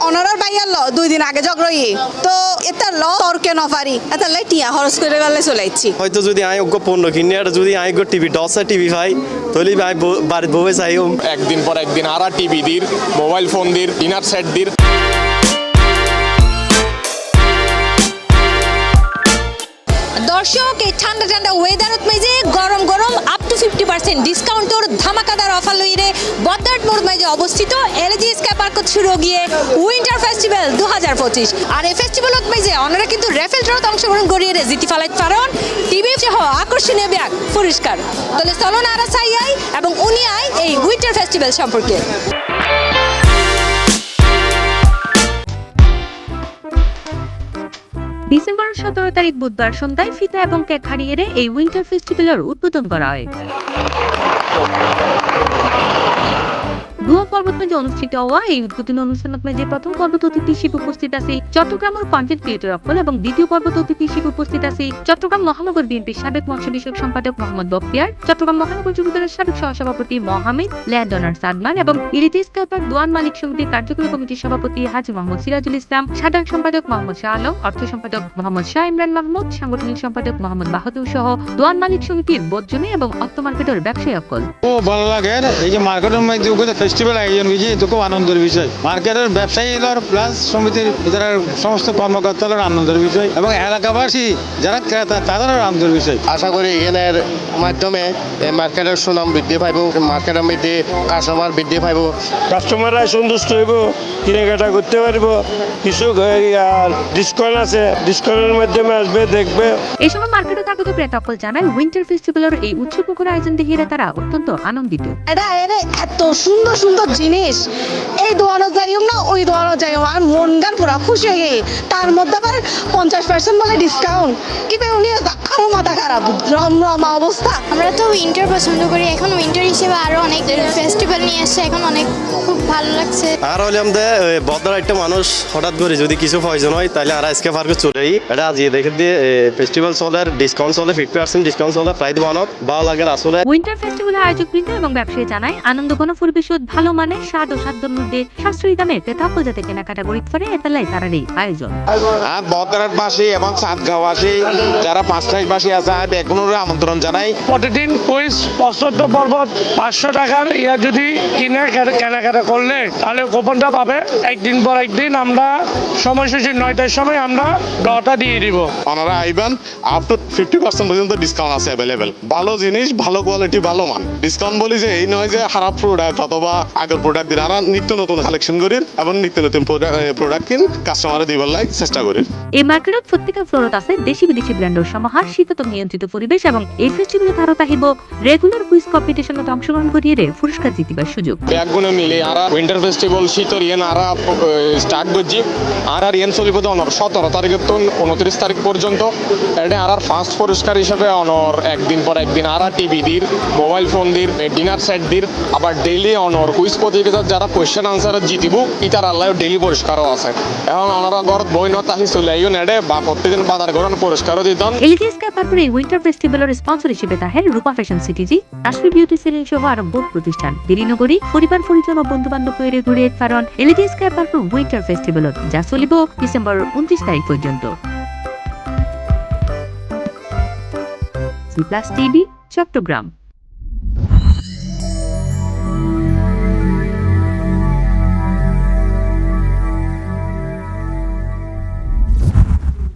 অনারার buyer ল 2 দিন আগে জগরই তো এটা ল তর্কে নপারি এটা লাই টিয়া খরচ করে গেলে চলাইছি হয়তো যদি আই ওগো পণ্য কিনে আর যদি আই গো টিভি ডসা টিভি ভাই তাহলে ভাই বাড়ি বসে চাই একদিন পর একদিন আর টিভি দির মোবাইল ফোন দির ডিনার সেট দির দর্শক এই ঠান্ডা ঠান্ডা ওয়েদারত মাইজে গরম গরম আপ টু 50% ডিসকাউন্টর ধামাকাদার অফার লইরে বদ্দার মোড় মাইজে অবস্থিত এলজি স্কাই পার্কত শুরু গিয়ে উইন্টার ফেস্টিভ্যাল 2025 আর এই ফেস্টিভ্যালত মাইজে অনারা কিন্তু রেফেল ড্রত অংশগ্রহণ করিয়ে জিতি ফালাইত পারন টিভি সহ আকর্ষণীয় ব্যাগ পুরস্কার তাহলে চলুন আরা চাই এবং উনি আই এই উইন্টার ফেস্টিভ্যাল সম্পর্কে। ডিসেম্বর 17 তারিখ বুধবার সন্ধ্যায় ফিতা এবং কেক হারিয়ে এই উইন্টার ফেস্টিভ্যালের উদ্বোধন করা হয়। পর্বতমাঝে অনুষ্ঠিত হওয়া এই উদ্বোধনী অনুষ্ঠানত মাঝে প্রথম পর্বত অতিথি হিসেবে উপস্থিত আছে চট্টগ্রামের কন্টেন্ট ক্রিয়েটর অকল এবং দ্বিতীয় পর্বত অতিথি হিসেবে উপস্থিত আছে চট্টগ্রাম মহানগর বিএনপির সাবেক মৎস্য বিষয়ক সম্পাদক মোহাম্মদ বখতিয়ার, চট্টগ্রাম মহানগর যুবদলের সাবেক সহসভাপতি মোহাম্মদ ল্যান্ডনার সাদমান এবং ইলিতি স্কাই পার্ক দোয়ান মালিক সমিতির কার্যকরী কমিটির সভাপতি হাজী মোহাম্মদ সিরাজুল ইসলাম, সাধারণ সম্পাদক মোহাম্মদ শাহ আলম, অর্থ সম্পাদক মোহাম্মদ শাহ ইমরান মাহমুদ, সাংগঠনিক সম্পাদক মোহাম্মদ বাহাদুর সহ দোয়ান মালিক সমিতির বোধজনী এবং অর্থ মার্কেটের ব্যবসায়ী অকল। ভালো লাগে এই যে মার্কেটের মধ্যে ফেস্টিভ্যাল আয়োজন হয়েছে এটা খুব আনন্দের বিষয়। মার্কেটের ব্যবসায়ীরা প্লাস সমিতির যারা সমস্ত কর্মকর্তাদের আনন্দের বিষয় এবং এলাকাবাসী যারা ক্রেতা তাদেরও আনন্দের বিষয়। আশা করি এখানের মাধ্যমে মার্কেটের সুনাম বৃদ্ধি পাইব, মার্কেটের মধ্যে কাস্টমার বৃদ্ধি পাইব, কাস্টমাররা সন্তুষ্ট হইব, কেনাকাটা করতে পারবো। কিছু ডিসকাউন্ট আছে, ডিসকাউন্টের মাধ্যমে আসবে দেখবে। এই সময় মার্কেটে আগত ক্রেতা অকল জানায় উইন্টার ফেস্টিভ্যালের এই উৎসবমুখর আয়োজন দেখে তারা অত্যন্ত আনন্দিত। এটা এত সুন্দর সুন্দর জিনিস এই দোয়ানো যাইও না ওই দোয়ানো যাইও আর মন গান পুরা খুশি হয়ে গিয়ে তার মধ্যে আবার 50% বলে ডিসকাউন্ট কিন্তু উনি আরো মাথা খারাপ রমরমা অবস্থা। আমরা তো উইন্টার পছন্দ করি, এখন উইন্টার হিসেবে আরো অনেক ফেস্টিভ্যাল নিয়ে আসছে, এখন অনেক খুব ভালো লাগছে। আর হলে আমাদের বদ্দার একটা মানুষ হঠাৎ করে যদি কিছু প্রয়োজন হয় তাহলে আর স্কাই পার্কে চলেই এটা আজ দেখে দিয়ে ফেস্টিভ্যাল চলে ডিসকাউন্ট চলে 50% ডিসকাউন্ট চলে প্রায় বানত ভালো লাগে আসলে। উইন্টার ফেস্টিভ্যালের আয়োজকবৃন্দ এবং ব্যবসায়ী জানায় আনন্দঘন পরিবেশ ভালো মানের স্বাদ ও সাধ্যের মধ্যে সাশ্রয়ী দামে ক্রেতা অকল যাতে কেনাকাটা করিতে পারে এতালাই তার এই আয়োজন। আর বদরাটবাসী এবং সাতগাঁওবাসী যারা পাঁচটাইবাসী আছে এখনো আমন্ত্রণ জানাই। প্রতিদিন কুইজ পঁচাত্ত পর্বত 500 টাকার ইয়া যদি কেনাকাটা করলে তাহলে কুপনটা পাবে। একদিন পর একদিন আমরা সময়সূচি 9টার সময় আমরা ডটা দিয়ে দিব। ওনারা আইবেন আপ টু 50% পর্যন্ত ডিসকাউন্ট আছে অ্যাভেলেবেল। ভালো জিনিস, ভালো কোয়ালিটি, ভালো মান। ডিসকাউন্ট বলি যে এই নয় যে খারাপ প্রোডাক্ট অথবা আগের প্রোডাক্ট দিন, আর নিত্য নতুন কালেকশন করি এবং নিত্য নতুন প্রোডাক্ট কিন কাস্টমারে দিবার লাগে চেষ্টা করি। এই মার্কেটত প্রত্যেকটা ফ্লোরত আছে দেশি বিদেশি ব্র্যান্ডের সমাহার, শীততাপ নিয়ন্ত্রিত পরিবেশ এবং এই ফেস্টিভ্যালে ভারত আহিব রেগুলার কুইজ কম্পিটিশনত অংশগ্রহণ করিয়ে ফুরস্কার জিতিবার সুযোগ। ব্যাগগুলো মিলে আর উইন্টার ফেস্টিভ্যাল শীতর ইয়েন আর স্টার্ট করছি আর ইয়েন চলিব তো অনর 17 তারিখের তো 29 তারিখ পর্যন্ত। এটা আর ফার্স্ট পুরস্কার হিসেবে অনর একদিন পর একদিন আর টিভি দির মোবাইল ফোন দির ডিনার সেট দির আবার ডেইলি অনর কুইজ প্রতিযোগিতার যারা কোয়েশ্চেন আনসার জিতিব ইতার আল্লাহ ডেইলি পুরস্কারও আছে। এখন ওনারা ঘরত বই নত আহি চলে আইও নেড়ে বা প্রতিদিন বাজার গরন পুরস্কারও দিতন। এলজি স্কাই পার্কের এই উইন্টার ফেস্টিভ্যালের স্পন্সর হিসেবে তাহের রূপা ফ্যাশন সিটিজি, রাষ্ট্রীয় বিউটি সেলিং সহ আরো বহু প্রতিষ্ঠান দেরিনগরী পরিবার পরিজন ও বন্ধু বান্ধব তৈরি ঘুরে কারণ এলজি স্কাই পার্কের উইন্টার ফেস্টিভ্যাল যা চলিব ডিসেম্বর 29 তারিখ পর্যন্ত। C plus TV, Chittagong.